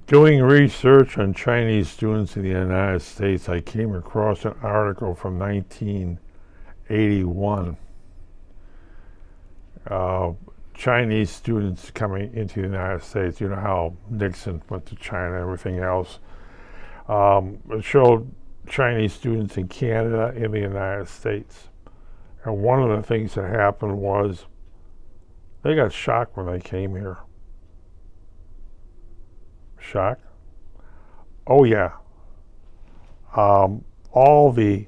Doing research on Chinese students in the United States, I came across an article from 1981. Uh, Chinese students coming into the United States. You know how Nixon went to China and everything else. It showed Chinese students in Canada and the United States. And one of the things that happened was they got shocked when they came here. Shocked? Oh yeah. Um, all the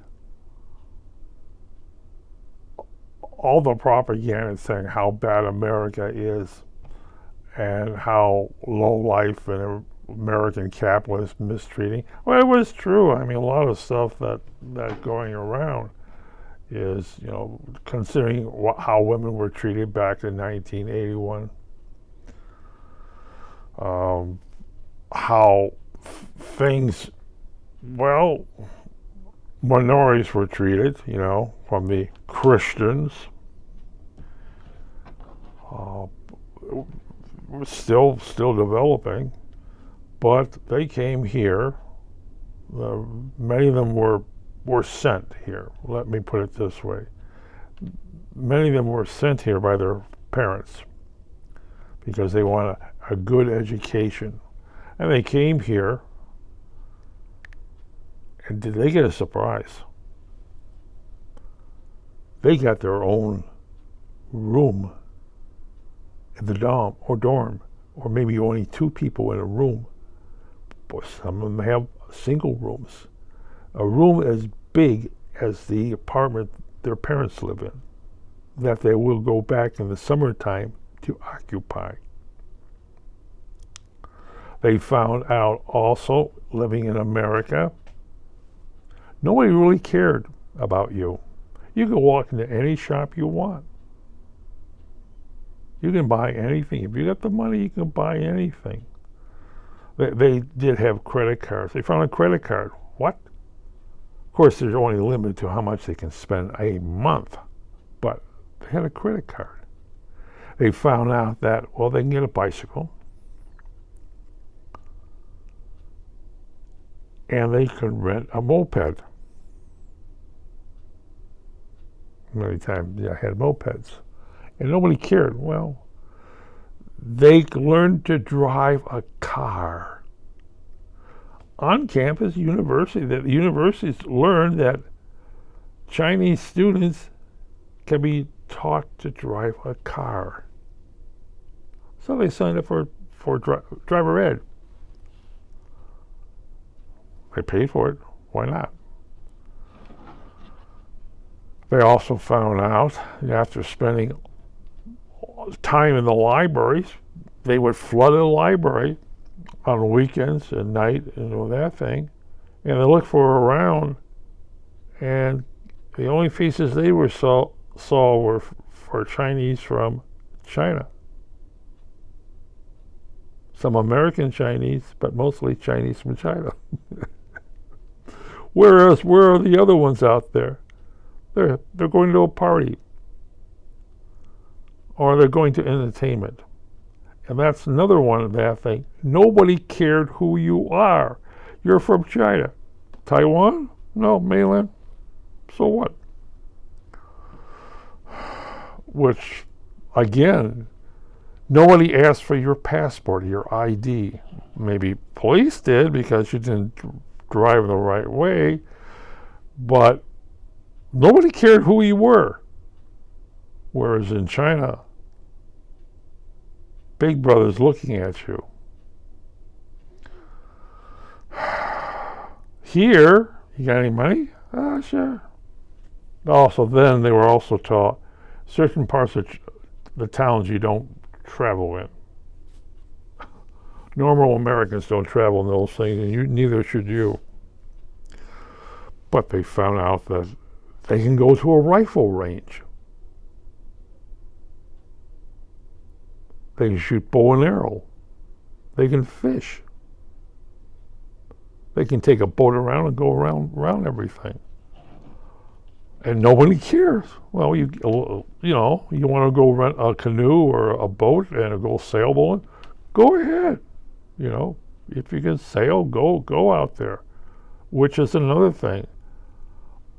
all the propaganda saying how bad America is and how low life and American capitalists mistreating. Well, it was true. I mean, a lot of stuff that going around is, considering how women were treated back in 1981, how things, well, minorities were treated, from the Christians. Still developing, but they came here. Many of them were sent here. Let me put it this way: many of them were sent here by their parents because they want a good education, and they came here. And did they get a surprise? They got their own room in the dorm, or maybe only two people in a room. But some of them have single rooms, a room as big as the apartment their parents live in, that they will go back in the summertime to occupy. They found out also, living in America, nobody really cared about you. You can walk into any shop you want. You can buy anything. If you got the money, you can buy anything. They did have credit cards. They found a credit card. What? Of course, there's only a limit to how much they can spend a month, but they had a credit card. They found out that, well, they can get a bicycle, and they can rent a moped. Many times I had mopeds, and nobody cared. Well, they learned to drive a car. On campus, the universities learned that Chinese students can be taught to drive a car. So they signed up for driver ed. They paid for it. Why not? They also found out after spending time in the libraries, they would flood the library on weekends and night and that thing, and they looked for around, and the only faces they saw were for Chinese from China. Some American Chinese, but mostly Chinese from China. Whereas, where are the other ones out there? They're going to a party, or they're going to entertainment. And that's another one of that thing. Nobody cared who you are. You're from China. Taiwan? No, mainland. So what? Which, again, nobody asked for your passport, your ID. Maybe police did because you didn't drive the right way, but nobody cared who you were. Whereas in China, Big Brother's looking at you. Here, you got any money? Sure. Also, then they were also taught certain parts of the towns you don't travel in. Normal Americans don't travel in those things, and neither should you. But they found out that they can go to a rifle range. They can shoot bow and arrow. They can fish. They can take a boat around and go around everything. And nobody cares. Well, you want to go rent a canoe or a boat and go sailboat? Go ahead. If you can sail, go out there, which is another thing.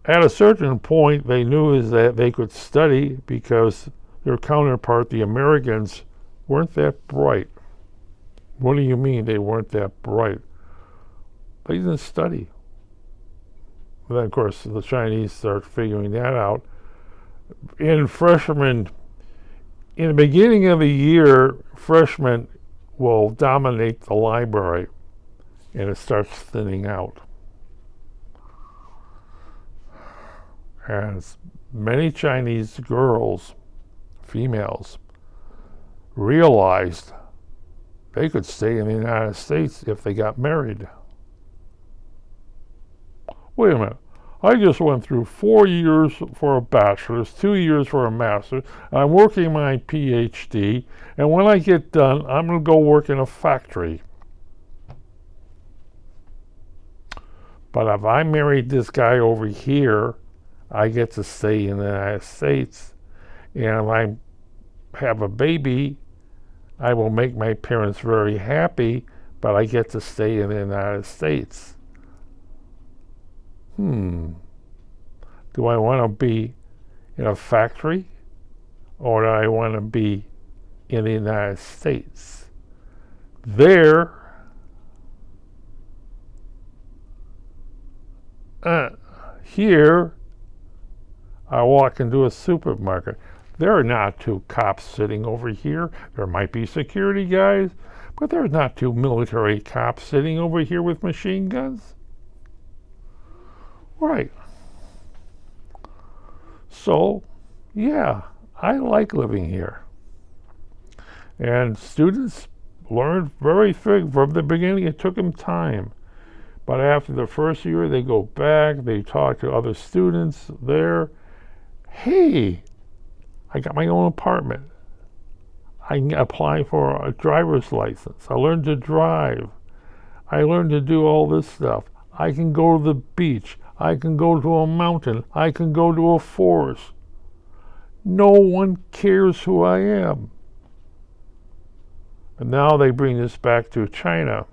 At a certain point, they knew is that they could study because their counterpart, the Americans, weren't that bright. What do you mean they weren't that bright? They didn't study. But then, of course, the Chinese start figuring that out. In the beginning of the year, freshmen will dominate the library, and it starts thinning out. As many Chinese girls, females, realized they could stay in the United States if they got married. Wait a minute. I just went through 4 years for a bachelor's, 2 years for a master's. I'm working my PhD, and when I get done, I'm going to go work in a factory. But if I married this guy over here, I get to stay in the United States. And if I have a baby, I will make my parents very happy, but I get to stay in the United States. Do I want to be in a factory, or do I want to be in the United States? Here, I walk into a supermarket. There are not 2 cops sitting over here. There might be security guys, but there are not 2 military cops sitting over here with machine guns. Right. So, yeah, I like living here. And students learned very quick from the beginning. It took them time. But after the first year, they go back, they talk to other students there. Hey, I got my own apartment. I can apply for a driver's license. I learned to drive. I learned to do all this stuff. I can go to the beach. I can go to a mountain. I can go to a forest. No one cares who I am. And now they bring this back to China.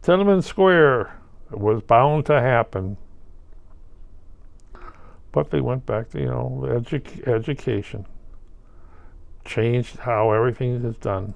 Tiananmen Square. It was bound to happen. But they went back to, education. Changed how everything is done.